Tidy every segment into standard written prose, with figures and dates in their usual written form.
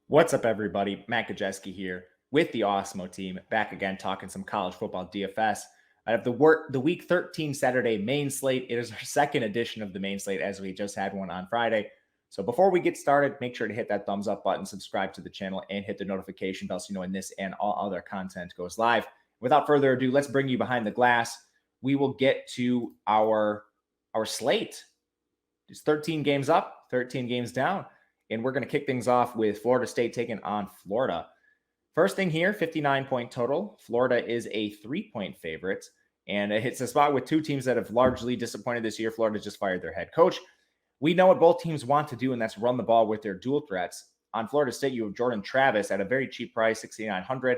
What's up, everybody? Matt Gajewski here with the Awesemo team, back again talking some college football DFS. I have the Week 13 Saturday main slate. It is our second edition of the main slate, as we just had one on Friday. So before we get started, make sure to hit that thumbs up button, subscribe to the channel, and hit the notification bell so you know when this and all other content goes live. Without further ado, let's bring you behind the glass. We will get to our slate. It's 13 games up, 13 games down. And we're going to kick things off with Florida State taking on Florida. First thing here, 59-point total. Florida is a 3-point favorite. And it's a spot with two teams that have largely disappointed this year. Florida just fired their head coach. We know what both teams want to do, and that's run the ball with their dual threats. On Florida State, you have Jordan Travis at a very cheap price, $6,900.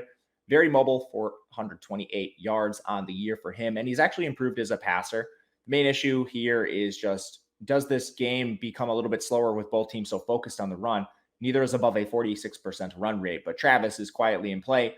Very mobile, 428 yards on the year for him. And he's actually improved as a passer. The main issue here is just, does this game become a little bit slower with both teams so focused on the run? Neither is above a 46% run rate, but Travis is quietly in play.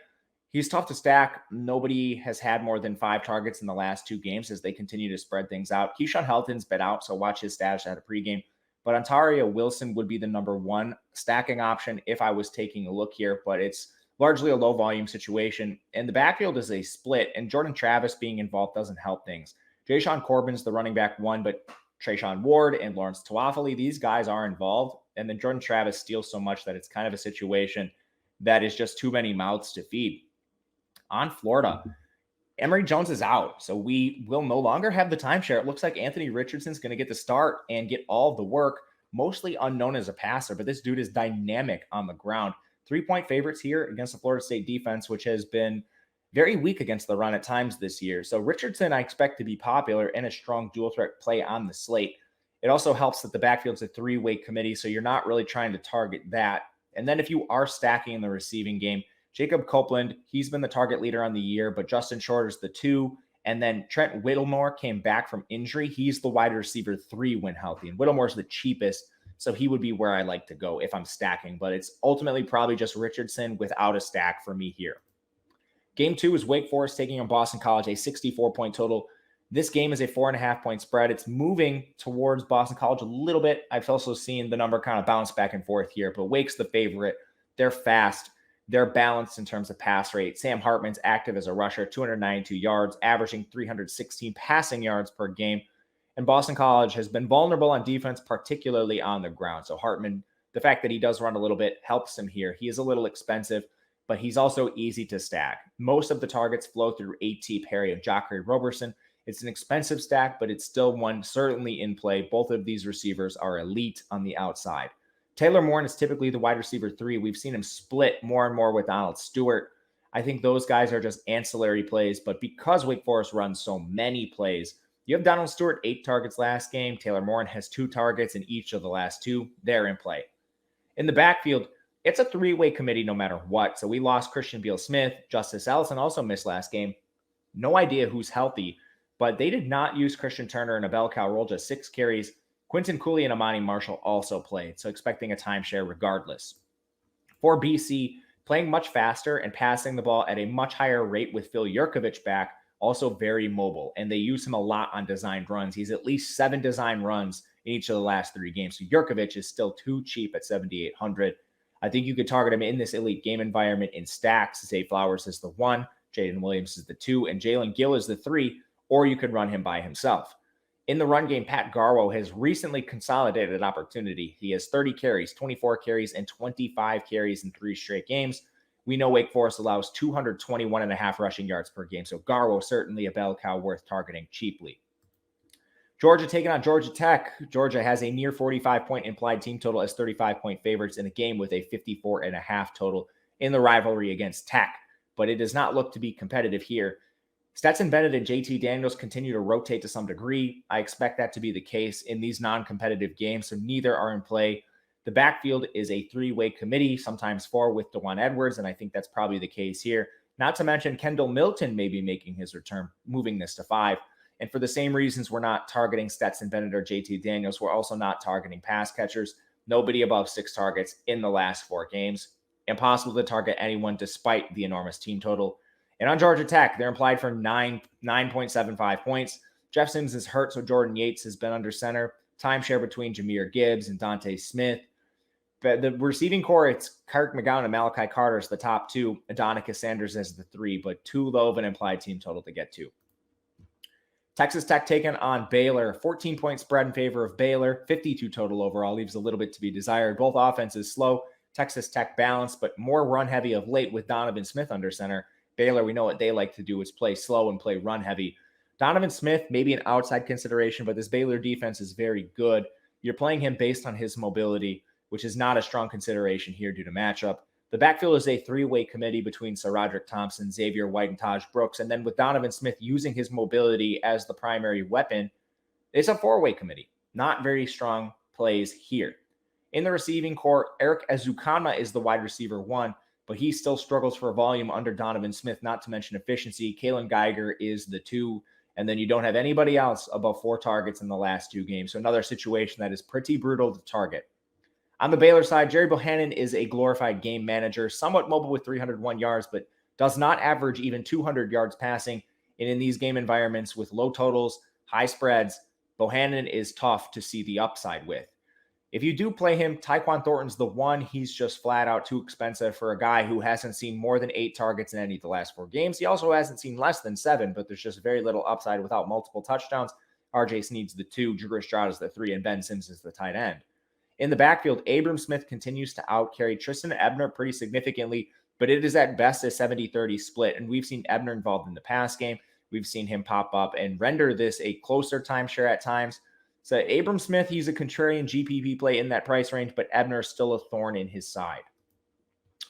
He's tough to stack. Nobody has had more than 5 targets in the last 2 games as they continue to spread things out. Keyshawn Helton's been out, so watch his status at a pregame. But Ontario Wilson would be the number 1 stacking option if I was taking a look here, but it's largely a low volume situation. And the backfield is a split, and Jordan Travis being involved doesn't help things. Jashawn Corbin's the running back 1, but Trayshawn Ward and Lawrence Tuafale, these guys are involved. And then Jordan Travis steals so much that it's kind of a situation that is just too many mouths to feed. On Florida, Emory Jones is out, so we will no longer have the timeshare. It looks like Anthony Richardson's going to get the start and get all of the work, mostly unknown as a passer, but this dude is dynamic on the ground. 3-point favorites here against the Florida State defense, which has been very weak against the run at times this year. So Richardson, I expect to be popular and a strong dual threat play on the slate. It also helps that the backfield's a 3-way committee, so you're not really trying to target that. And then if you are stacking in the receiving game, Jacob Copeland, he's been the target leader on the year, but Justin Shorter's the 2. And then Trent Whittemore came back from injury. He's the wide receiver 3 when healthy. And Whittemore's the cheapest, so he would be where I like to go if I'm stacking. But it's ultimately probably just Richardson without a stack for me here. Game 2 is Wake Forest taking on Boston College, a 64-point total. This game is a 4.5-point spread. It's moving towards Boston College a little bit. I've also seen the number kind of bounce back and forth here, but Wake's the favorite. They're fast. They're balanced in terms of pass rate. Sam Hartman's active as a rusher, 292 yards, averaging 316 passing yards per game. And Boston College has been vulnerable on defense, particularly on the ground. So Hartman, the fact that he does run a little bit helps him here. He is a little expensive, but he's also easy to stack. Most of the targets flow through A.T. Perry and Jacare Roberson. It's an expensive stack, but it's still one certainly in play. Both of these receivers are elite on the outside. Taylor Moore is typically the wide receiver 3. We've seen him split more and more with Donald Stewart. I think those guys are just ancillary plays, but because Wake Forest runs so many plays, you have Donald Stewart 8 targets last game. Taylor Moore has 2 targets in each of the last 2. They're in play. In the backfield, it's a 3-way committee no matter what. So we lost Christian Beal-Smith. Justice Ellison also missed last game. No idea who's healthy, but they did not use Christian Turner in a bell cow role, just 6 carries. Quinton Cooley and Amani Marshall also played, so expecting a timeshare regardless. For BC, playing much faster and passing the ball at a much higher rate with Phil Yurkovich back, also very mobile, and they use him a lot on designed runs. He's at least 7 design runs in each of the last 3 games, so Yurkovich is still too cheap at $7,800. I think you could target him in this elite game environment in stacks. Zay Flowers is the 1, Jaden Williams is the 2, and Jalen Gill is the 3, or you could run him by himself. In the run game, Pat Garwo has recently consolidated an opportunity. He has 30 carries, 24 carries, and 25 carries in 3 straight games. We know Wake Forest allows 221.5 rushing yards per game, so Garwo certainly a bell cow worth targeting cheaply. Georgia taking on Georgia Tech. Georgia has a near 45-point implied team total as 35-point favorites in a game with a 54.5 total in the rivalry against Tech, but it does not look to be competitive here. Stetson Bennett and JT Daniels continue to rotate to some degree. I expect that to be the case in these non-competitive games, so neither are in play. The backfield is a 3-way committee, sometimes 4 with DeJuan Edwards, and I think that's probably the case here. Not to mention Kendall Milton may be making his return, moving this to 5. And for the same reasons we're not targeting Stetson Bennett or JT Daniels, we're also not targeting pass catchers. Nobody above 6 targets in the last 4 games. Impossible to target anyone despite the enormous team total. And on Georgia Tech, they're implied for 9.75 points. Jeff Sims is hurt, so Jordan Yates has been under center. Timeshare between Jahmyr Gibbs and Dante Smith. The receiving core, it's Kirk McGowan and Malachi Carter as the top two, Adonicus Sanders as the three, but too low of an implied team total to get to. Texas Tech taking on Baylor, 14-point spread in favor of Baylor, 52 total overall, leaves a little bit to be desired. Both offenses slow, Texas Tech balanced, but more run heavy of late with Donovan Smith under center. Baylor, we know what they like to do is play slow and play run heavy. Donovan Smith, maybe an outside consideration, but this Baylor defense is very good. You're playing him based on his mobility, which is not a strong consideration here due to matchup. The backfield is a three-way committee between Sir Roderick Thompson, Xavier White, and Taj Brooks. And then with Donovan Smith using his mobility as the primary weapon, it's a four-way committee. Not very strong plays here. In the receiving core, Eric Ezukanma is the wide receiver one, but he still struggles for volume under Donovan Smith, not to mention efficiency. Kalen Geiger is the two, and then you don't have anybody else above 4 targets in the last 2 games. So another situation that is pretty brutal to target. On the Baylor side, Jerry Bohannon is a glorified game manager, somewhat mobile with 301 yards, but does not average even 200 yards passing. And in these game environments with low totals, high spreads, Bohannon is tough to see the upside with. If you do play him, Tyquan Thornton's the one. He's just flat out too expensive for a guy who hasn't seen more than 8 targets in any of the last 4 games. He also hasn't seen less than 7, but there's just very little upside without multiple touchdowns. RJ Sneed's the 2, Drew Stroud is the 3, and Ben Sims is the tight end. In the backfield, Abram Smith continues to out-carry Tristan Ebner pretty significantly, but it is at best a 70-30 split, and we've seen Ebner involved in the pass game. We've seen him pop up and render this a closer timeshare at times. So Abram Smith, he's a contrarian GPP play in that price range, but Ebner is still a thorn in his side.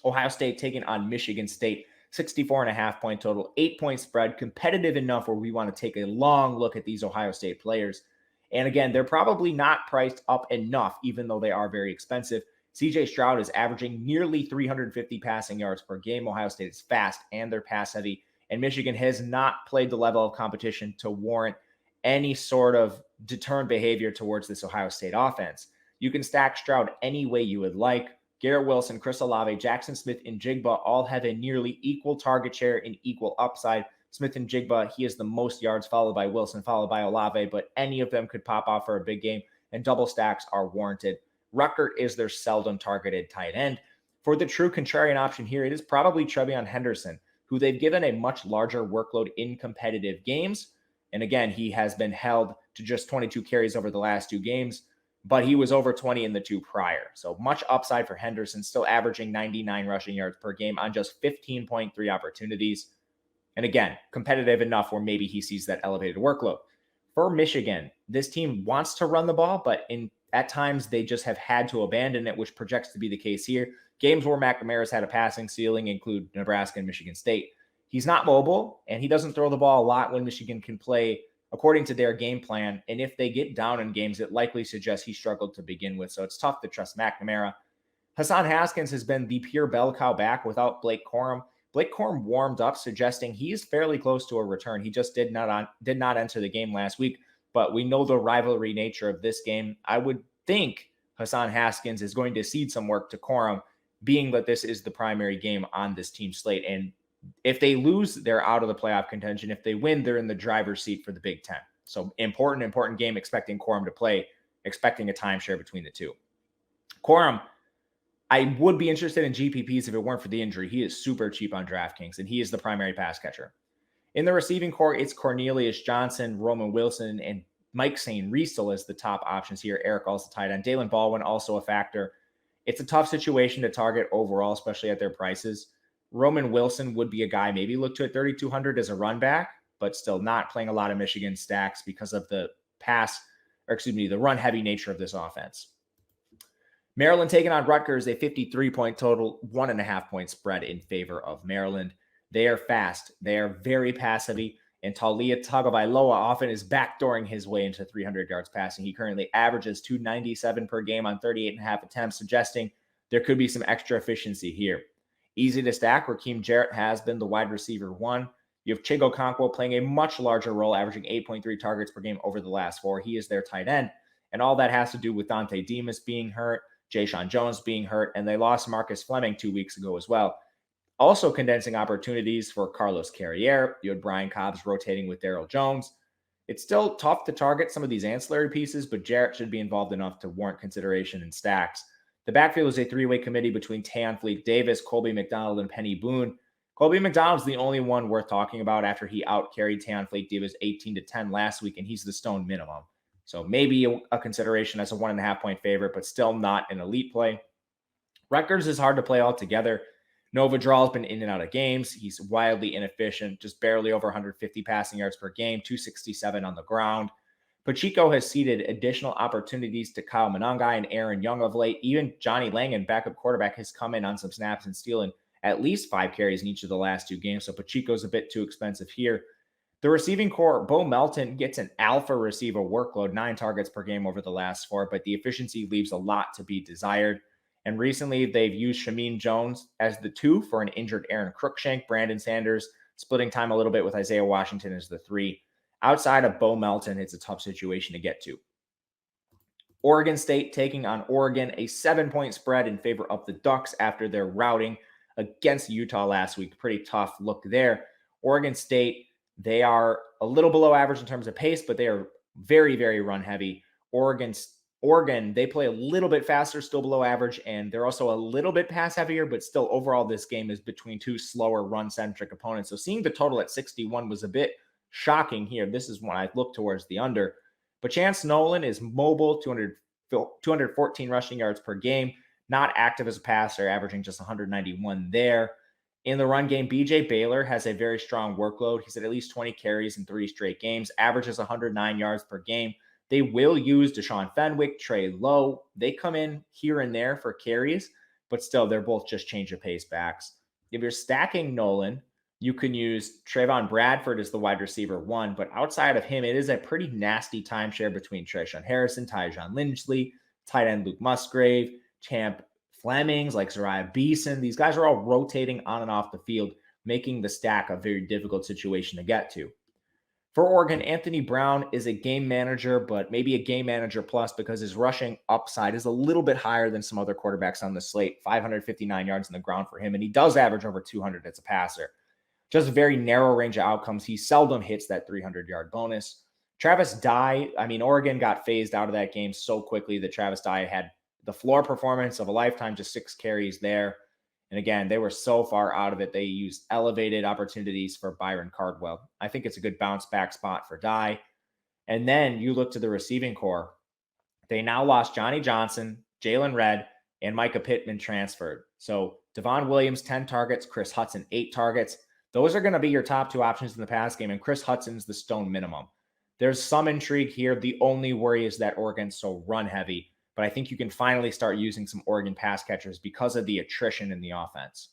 Ohio State taking on Michigan State, 64.5-point total, 8-point spread, competitive enough where we want to take a long look at these Ohio State players. And again, they're probably not priced up enough, even though they are very expensive. CJ Stroud is averaging nearly 350 passing yards per game. Ohio State is fast and they're pass heavy. And Michigan has not played the level of competition to warrant any sort of deterrent behavior towards this Ohio State offense. You can stack Stroud any way you would like. Garrett Wilson, Chris Olave, Jackson Smith, and Jigba all have a nearly equal target share and equal upside. Smith and Jigba, he has the most yards, followed by Wilson, followed by Olave, but any of them could pop off for a big game, and double stacks are warranted. Rutgers is their seldom targeted tight end. For the true contrarian option here, it is probably Trevion Henderson, who they've given a much larger workload in competitive games. And again, he has been held to just 22 carries over the last 2 games, but he was over 20 in the 2 prior. So much upside for Henderson, still averaging 99 rushing yards per game on just 15.3 opportunities. And again, competitive enough where maybe he sees that elevated workload. For Michigan, this team wants to run the ball, but at times they just have had to abandon it, which projects to be the case here. Games where McNamara's had a passing ceiling include Nebraska and Michigan State. He's not mobile, and he doesn't throw the ball a lot when Michigan can play according to their game plan. And if they get down in games, it likely suggests he struggled to begin with. So it's tough to trust McNamara. Hassan Haskins has been the pure bell cow back without Blake Corum. Blake Corum warmed up, suggesting he is fairly close to a return. He just did not enter the game last week, but we know the rivalry nature of this game. I would think Hassan Haskins is going to cede some work to Corum, being that this is the primary game on this team slate. And if they lose, they're out of the playoff contention. If they win, they're in the driver's seat for the Big Ten. So important game, expecting Corum to play, expecting a timeshare between the two. Corum, I would be interested in GPPs if it weren't for the injury. He is super cheap on DraftKings, and he is the primary pass catcher. In the receiving core, it's Cornelius Johnson, Roman Wilson, and Mike St. Riesel as the top options here. Eric also tight end. Dalen Baldwin also a factor. It's a tough situation to target overall, especially at their prices. Roman Wilson would be a guy maybe look to at 3,200 as a run back, but still not playing a lot of Michigan stacks because of the run heavy nature of this offense. Maryland taking on Rutgers, a 53-point total, 1.5-point spread in favor of Maryland. They are fast. They are very pass heavy. And Taulia Tagovailoa often is backdooring his way into 300 yards passing. He currently averages 297 per game on 38.5 attempts, suggesting there could be some extra efficiency here. Easy to stack. Raheem Jarrett has been the wide receiver 1. You have Chigo Okonkwo playing a much larger role, averaging 8.3 targets per game over the last 4. He is their tight end. And all that has to do with Dante Demas being hurt, Jayshon Jones being hurt, and they lost Marcus Fleming 2 weeks ago as well. Also condensing opportunities for Carlos Carriere. You had Brian Cobbs rotating with Darryl Jones. It's still tough to target some of these ancillary pieces, but Jarrett should be involved enough to warrant consideration in stacks. The backfield is a three-way committee between Tayon Fleet-Davis, Colby McDonald, and Penny Boone. Colby McDonald's the only one worth talking about after he out-carried Tayon Fleet-Davis 18-10 last week, and he's the stone minimum. So maybe a consideration as a 1.5-point favorite, but still not an elite play. Rutgers is hard to play altogether. Nova Draw has been in and out of games. He's wildly inefficient, just barely over 150 passing yards per game, 267 on the ground. Pacheco has ceded additional opportunities to Kyle Monangai and Aaron Young of late. Even Johnny Langan, backup quarterback, has come in on some snaps and stealing at least 5 carries in each of the last 2 games. So Pacheco's a bit too expensive here. The receiving core, Bo Melton gets an alpha receiver workload, 9 targets per game over the last 4, but the efficiency leaves a lot to be desired. And recently, they've used Shameem Jones as the 2 for an injured Aaron Cruikshank, Brandon Sanders, splitting time a little bit with Isaiah Washington as the 3. Outside of Bo Melton, it's a tough situation to get to. Oregon State taking on Oregon, a 7-point spread in favor of the Ducks after their routing against Utah last week. Pretty tough look there. Oregon State, they are a little below average in terms of pace, but they are very, very run heavy. Oregon, they play a little bit faster, still below average, and they're also a little bit pass heavier, but still overall this game is between 2 slower run-centric opponents. So seeing the total at 61 was a bit shocking here. This is when I look towards the under. But Chance Nolan is mobile, 214 rushing yards per game, not active as a passer, averaging just 191 there. In the run game, BJ Baylor has a very strong workload. He's at least 20 carries in 3 straight games, averages 109 yards per game. They will use Deshaun Fenwick, Trey Lowe. They come in here and there for carries, but still, they're both just change of pace backs. If you're stacking Nolan, you can use Trayvon Bradford as the wide receiver 1, but outside of him, it is a pretty nasty timeshare between Trayshawn Harrison, Tyjon Lindsley, tight end Luke Musgrave, Champ Flemings, like Zariah Beeson. These guys are all rotating on and off the field, making the stack a very difficult situation to get to. For Oregon, Anthony Brown is a game manager, but maybe a game manager plus because his rushing upside is a little bit higher than some other quarterbacks on the slate, 559 yards on the ground for him, and he does average over 200 as a passer. Just a very narrow range of outcomes. He seldom hits that 300-yard bonus. Travis Dye, Oregon got phased out of that game so quickly that Travis Dye had the floor performance of a lifetime, just 6 carries there. And again, they were so far out of it, they used elevated opportunities for Byron Cardwell. I think it's a good bounce back spot for Dye. And then you look to the receiving core. They now lost Johnny Johnson, Jalen Redd, and Micah Pittman transferred. So Devon Williams, 10 targets, Chris Hudson, 8 targets. Those are going to be your top 2 options in the pass game, and Chris Hudson's the stone minimum. There's some intrigue here. The only worry is that Oregon's so run heavy, but I think you can finally start using some Oregon pass catchers because of the attrition in the offense.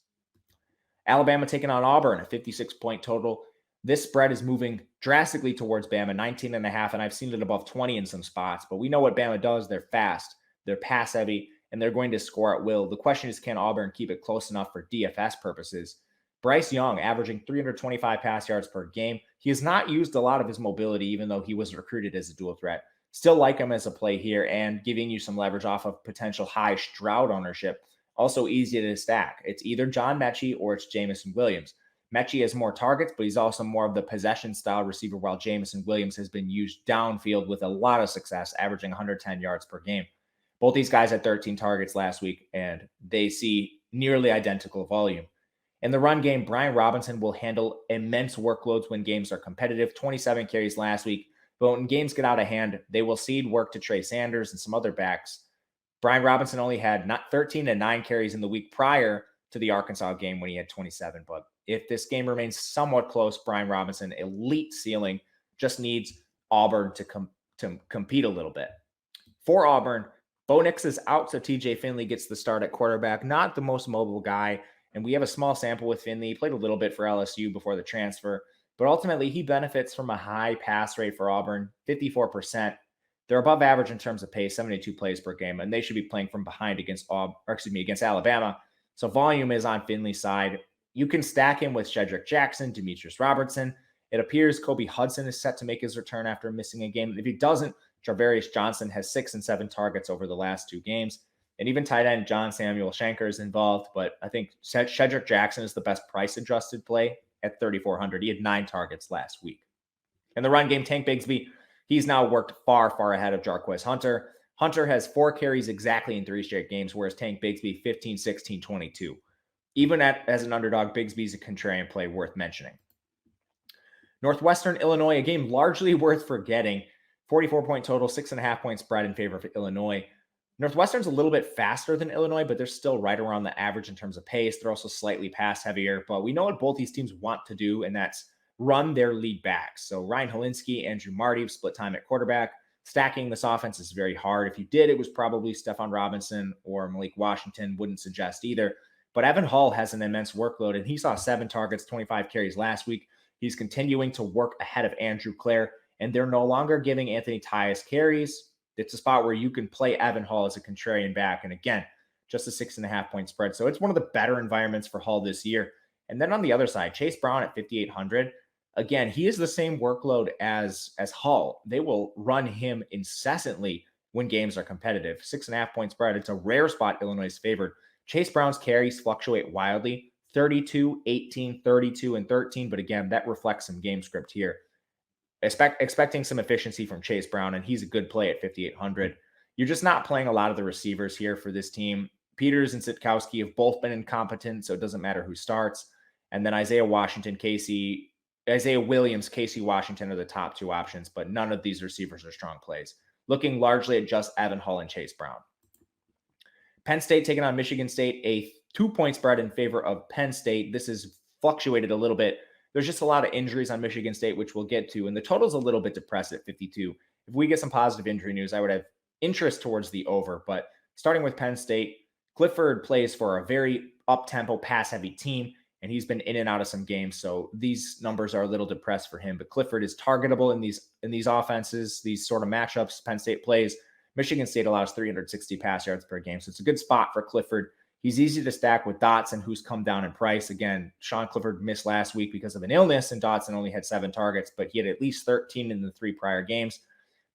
Alabama taking on Auburn, a 56-point total. This spread is moving drastically towards Bama, 19.5, and I've seen it above 20 in some spots, but we know what Bama does. They're fast, they're pass heavy, and they're going to score at will. The question is, can Auburn keep it close enough for DFS purposes? Bryce Young averaging 325 pass yards per game. He has not used a lot of his mobility, even though he was recruited as a dual threat. Still like him as a play here and giving you some leverage off of potential high Stroud ownership. Also easy to stack. It's either John Mechie or it's Jamison Williams. Mechie has more targets, but he's also more of the possession style receiver, while Jamison Williams has been used downfield with a lot of success, averaging 110 yards per game. Both these guys had 13 targets last week, and they see nearly identical volume. In the run game, Brian Robinson will handle immense workloads when games are competitive, 27 carries last week. But when games get out of hand, they will cede work to Trey Sanders and some other backs. Brian Robinson only had 13 and 9 carries in the week prior to the Arkansas game when he had 27. But if this game remains somewhat close, Brian Robinson, elite ceiling, just needs Auburn to compete a little bit. For Auburn, Bo Nix is out, so TJ Finley gets the start at quarterback. Not the most mobile guy, and we have a small sample with Finley. He played a little bit for LSU before the transfer, but ultimately he benefits from a high pass rate for Auburn, 54%. They're above average in terms of pace, 72 plays per game, and they should be playing from behind against Alabama. So volume is on Finley's side. You can stack him with Shedrick Jackson, Demetrius Robertson. It appears Kobe Hudson is set to make his return after missing a game. If he doesn't, Jarvarius Johnson has 6 and 7 targets over the last 2 games. And even tight end John Samuel Shanker is involved, but I think Shedrick Jackson is the best price-adjusted play at 3,400. He had 9 targets last week. In the run game, Tank Bigsby, he's now worked far, far ahead of Jarquez Hunter. Hunter has 4 carries exactly in 3 straight games, whereas Tank Bigsby 15, 16, 22. Even as an underdog, Bigsby's a contrarian play worth mentioning. Northwestern, Illinois, a game largely worth forgetting. 44-point total, 6.5-point spread in favor of Illinois. Northwestern's a little bit faster than Illinois, but they're still right around the average in terms of pace. They're also slightly pass heavier, but we know what both these teams want to do, and that's run their lead backs. So Ryan Helinski, Andrew Marty have split time at quarterback. Stacking this offense is very hard. If you did, it was probably Stephon Robinson or Malik Washington. Wouldn't suggest either. But Evan Hull has an immense workload, and he saw 7 targets, 25 carries last week. He's continuing to work ahead of Andrew Clare, and they're no longer giving Anthony Tyus carries. It's a spot where you can play Evan Hull as a contrarian back. And again, just a 6.5-point spread. So it's one of the better environments for Hull this year. And then on the other side, Chase Brown at 5,800. Again, he is the same workload as Hull. They will run him incessantly when games are competitive. 6.5-point spread. It's a rare spot Illinois is favored. Chase Brown's carries fluctuate wildly. 32, 18, 32, and 13. But again, that reflects some game script here. Expecting some efficiency from Chase Brown, and he's a good play at 5,800. You're just not playing a lot of the receivers here for this team. Peters and Sitkowski have both been incompetent, so it doesn't matter who starts. And then Isaiah Williams, Casey Washington are the top 2 options, but none of these receivers are strong plays. Looking largely at just Evan Hull and Chase Brown. Penn State taking on Michigan State, a 2-point spread in favor of Penn State. This has fluctuated a little bit. There's just a lot of injuries on Michigan State, which we'll get to, and the total's a little bit depressed at 52. If we get some positive injury news, I would have interest towards the over, but starting with Penn State, Clifford plays for a very up-tempo, pass-heavy team, and he's been in and out of some games, so these numbers are a little depressed for him, but Clifford is targetable in these offenses, these sort of matchups Penn State plays. Michigan State allows 360 pass yards per game, so it's a good spot for Clifford. He's easy to stack with Dotson, who's come down in price. Again, Sean Clifford missed last week because of an illness, and Dotson only had 7 targets, but he had at least 13 in the 3 prior games.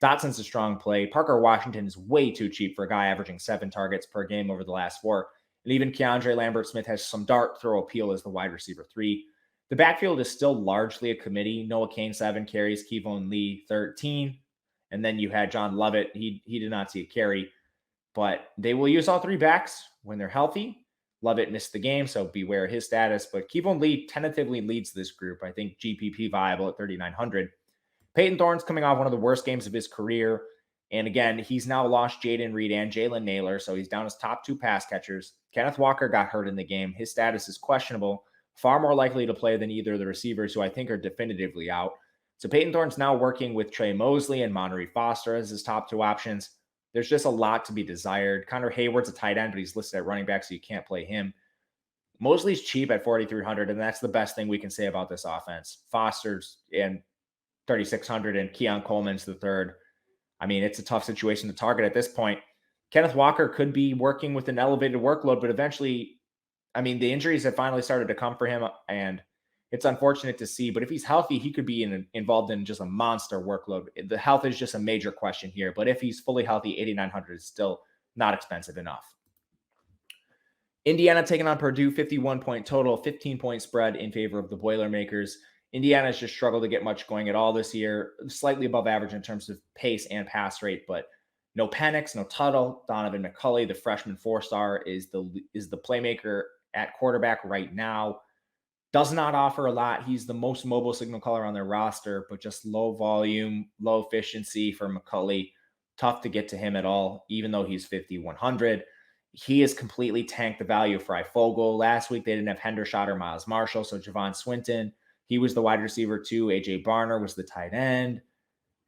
Dotson's a strong play. Parker Washington is way too cheap for a guy averaging 7 targets per game over the last 4. And even Keandre Lambert-Smith has some dart throw appeal as the wide receiver 3. The backfield is still largely a committee. Noah Kane, 7 carries. Kevon Lee, 13. And then you had John Lovett. He did not see a carry. But they will use all 3 backs when they're healthy. Lovett missed the game, so beware his status. But Kevon Lee tentatively leads this group. I think GPP viable at 3,900. Peyton Thorne's coming off one of the worst games of his career. And again, he's now lost Jaden Reed and Jalen Naylor, so he's down his top 2 pass catchers. Kenneth Walker got hurt in the game. His status is questionable. Far more likely to play than either of the receivers, who I think are definitively out. So Peyton Thorne's now working with Trey Mosley and Monterey Foster as his top 2 options. There's just a lot to be desired. Connor Hayward's a tight end, but he's listed at running back, so you can't play him. Mosley's cheap at 4,300, and that's the best thing we can say about this offense. Foster's in 3,600, and Keon Coleman's the 3rd. I mean, it's a tough situation to target at this point. Kenneth Walker could be working with an elevated workload, but eventually, I mean, the injuries have finally started to come for him, and it's unfortunate to see, but if he's healthy, he could be involved in just a monster workload. The health is just a major question here, but if he's fully healthy, 8,900 is still not expensive enough. Indiana taking on Purdue, 51-point total, 15-point spread in favor of the Boilermakers. Indiana's just struggled to get much going at all this year, slightly above average in terms of pace and pass rate, but no Penix, no Tuttle. Donovan McCulley, the freshman 4-star, is the playmaker at quarterback right now. Does not offer a lot. He's the most mobile signal caller on their roster, but just low volume, low efficiency for McCulley. Tough to get to him at all, even though he's 5,100. He has completely tanked the value for Ifogel. Last week, they didn't have Hendershot or Miles Marshall, so Javon Swinton, he was the wide receiver too. AJ Barner was the tight end.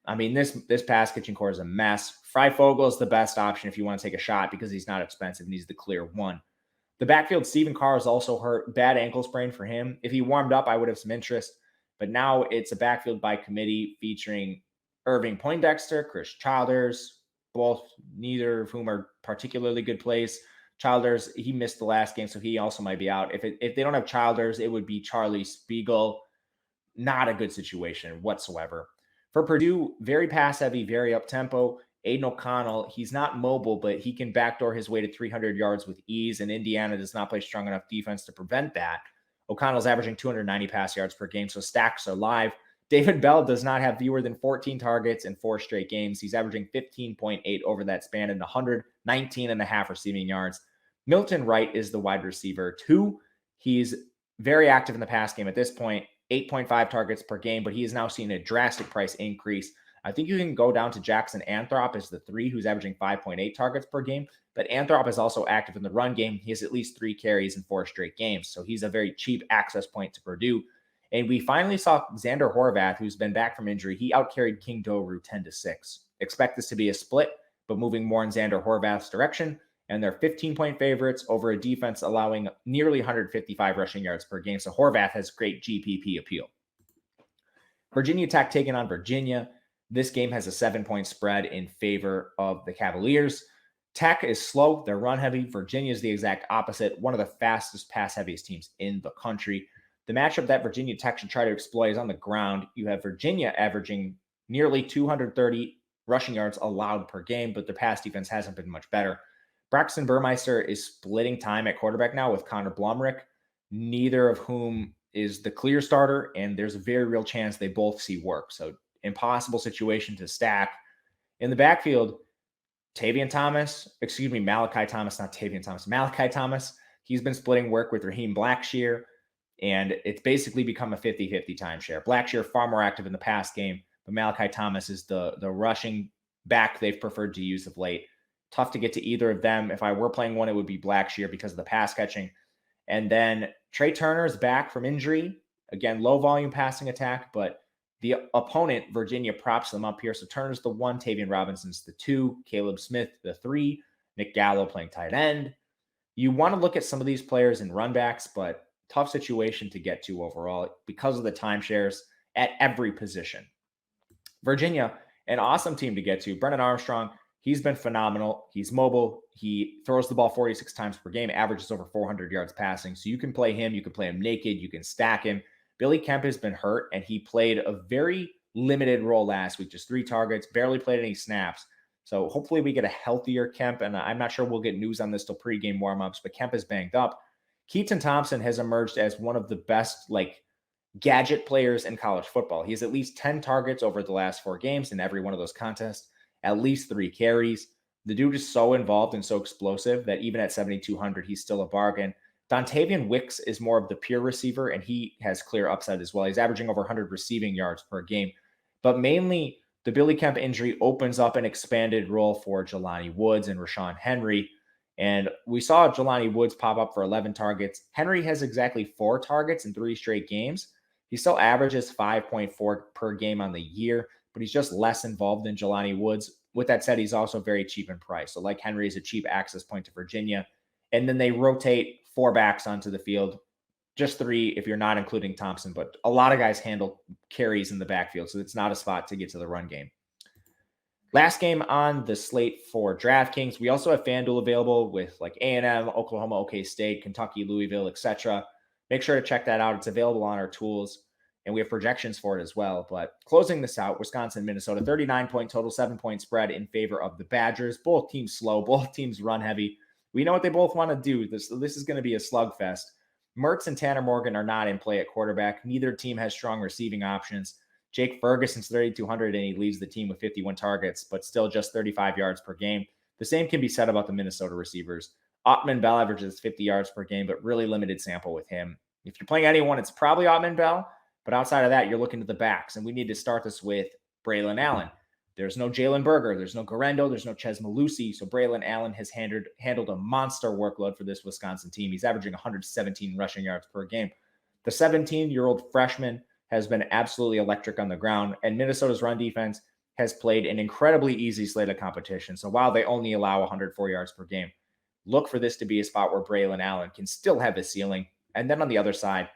I mean, this pass catching core is a mess. Freifogel is the best option if you want to take a shot because he's not expensive and he's the clear one. The backfield, Stephen Carr is also hurt. Bad ankle sprain for him. If he warmed up, I would have some interest. But now it's a backfield by committee featuring Irving Poindexter, Chris Childers, neither of whom are particularly good plays. Childers, he missed the last game, so he also might be out. If they don't have Childers, it would be Charlie Spiegel. Not a good situation whatsoever. For Purdue, very pass-heavy, very up-tempo. Aiden O'Connell, he's not mobile, but he can backdoor his way to 300 yards with ease, and Indiana does not play strong enough defense to prevent that. O'Connell's averaging 290 pass yards per game, so stacks are live. David Bell does not have fewer than 14 targets in 4 straight games. He's averaging 15.8 over that span and 119.5 receiving yards. Milton Wright is the wide receiver 2. He's very active in the pass game at this point, 8.5 targets per game, but he is now seeing a drastic price increase. I think you can go down to Jackson Anthrop as the 3, who's averaging 5.8 targets per game, but Anthrop is also active in the run game. He has at least 3 carries in 4 straight games, so he's a very cheap access point to Purdue. And we finally saw Xander Horvath, who's been back from injury. He outcarried King Doru 10-6. Expect this to be a split, but moving more in Xander Horvath's direction. And they're 15-point favorites over a defense allowing nearly 155 rushing yards per game. So Horvath has great GPP appeal. Virginia Tech taking on Virginia. This game has a 7-point spread in favor of the Cavaliers. Tech is slow. They're run heavy. Virginia is the exact opposite. One of the fastest pass heaviest teams in the country. The matchup that Virginia Tech should try to exploit is on the ground. You have Virginia averaging nearly 230 rushing yards allowed per game, but their pass defense hasn't been much better. Braxton Burmeister is splitting time at quarterback now with Connor Blumrick, neither of whom is the clear starter, and there's a very real chance they both see work. So impossible situation to stack. In the backfield, Malachi Thomas. He's been splitting work with Raheem Blackshear, and it's basically become a 50-50 timeshare. Blackshear far more active in the pass game, but Malachi Thomas is the rushing back they've preferred to use of late. Tough to get to either of them. If I were playing one, it would be Blackshear because of the pass catching. And then Trey Turner is back from injury. Again, low volume passing attack, but the opponent, Virginia, props them up here. So Turner's the 1, Tavian Robinson's the 2, Caleb Smith the 3, Nick Gallo playing tight end. You want to look at some of these players in runbacks, but tough situation to get to overall because of the timeshares at every position. Virginia, an awesome team to get to. Brennan Armstrong, he's been phenomenal. He's mobile. He throws the ball 46 times per game, averages over 400 yards passing. So you can play him. You can play him naked. You can stack him. Billy Kemp has been hurt, and he played a very limited role last week, just 3 targets, barely played any snaps. So hopefully we get a healthier Kemp, and I'm not sure we'll get news on this till pregame warmups, but Kemp is banged up. Keaton Thompson has emerged as one of the best, gadget players in college football. He has at least 10 targets over the last 4 games in every one of those contests, at least 3 carries. The dude is so involved and so explosive that even at 7,200, he's still a bargain. Dontavian Wicks is more of the pure receiver, and he has clear upside as well. He's averaging over 100 receiving yards per game. But mainly, the Billy Kemp injury opens up an expanded role for Jelani Woods and Rashawn Henry. And we saw Jelani Woods pop up for 11 targets. Henry has exactly 4 targets in 3 straight games. He still averages 5.4 per game on the year, but he's just less involved than Jelani Woods. With that said, he's also very cheap in price. So like Henry is a cheap access point to Virginia. And then they rotate 4 backs onto the field, just 3 if you're not including Thompson, but a lot of guys handle carries in the backfield, so it's not a spot to get to the run game. Last game on the slate for DraftKings. We also have FanDuel available with A&M, Oklahoma, OK State, Kentucky, Louisville, etc. Make sure to check that out. It's available on our tools, and we have projections for it as well. But closing this out, Wisconsin, Minnesota, 39-point total, 7-point spread in favor of the Badgers. Both teams slow. Both teams run heavy. We know what they both want to do. This is going to be a slugfest. Mertz and Tanner Morgan are not in play at quarterback. Neither team has strong receiving options. Jake Ferguson's 3,200, and he leads the team with 51 targets, but still just 35 yards per game. The same can be said about the Minnesota receivers. Ottman Bell averages 50 yards per game, but really limited sample with him. If you're playing anyone, it's probably Ottman Bell, but outside of that, you're looking to the backs, and we need to start this with Braylon Allen. There's no Jalen Berger. There's no Garendo. There's no Ches Malusi. So Braylon Allen has handled a monster workload for this Wisconsin team. He's averaging 117 rushing yards per game. The 17-year-old freshman has been absolutely electric on the ground, and Minnesota's run defense has played an incredibly easy slate of competition. So while they only allow 104 yards per game, look for this to be a spot where Braylon Allen can still have a ceiling. And then on the other side,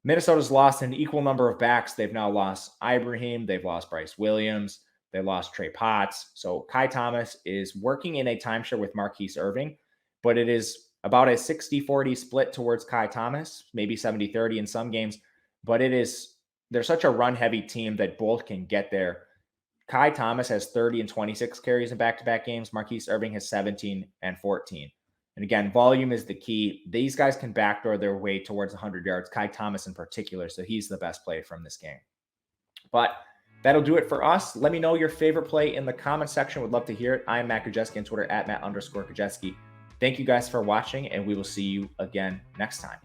Minnesota's lost an equal number of backs. They've now lost Ibrahim. They've lost Bryce Williams. They lost Trey Potts. So Kai Thomas is working in a timeshare with Marquise Irving, but it is about a 60-40 split towards Kai Thomas, maybe 70-30 in some games. But they're such a run-heavy team that both can get there. Kai Thomas has 30 and 26 carries in back-to-back games. Marquise Irving has 17 and 14. And again, volume is the key. These guys can backdoor their way towards 100 yards, Kai Thomas in particular, so he's the best play from this game. But that'll do it for us. Let me know your favorite play in the comment section. Would love to hear it. I am Matt Gajewski on Twitter at Matt_Gajewski. Thank you guys for watching, and we will see you again next time.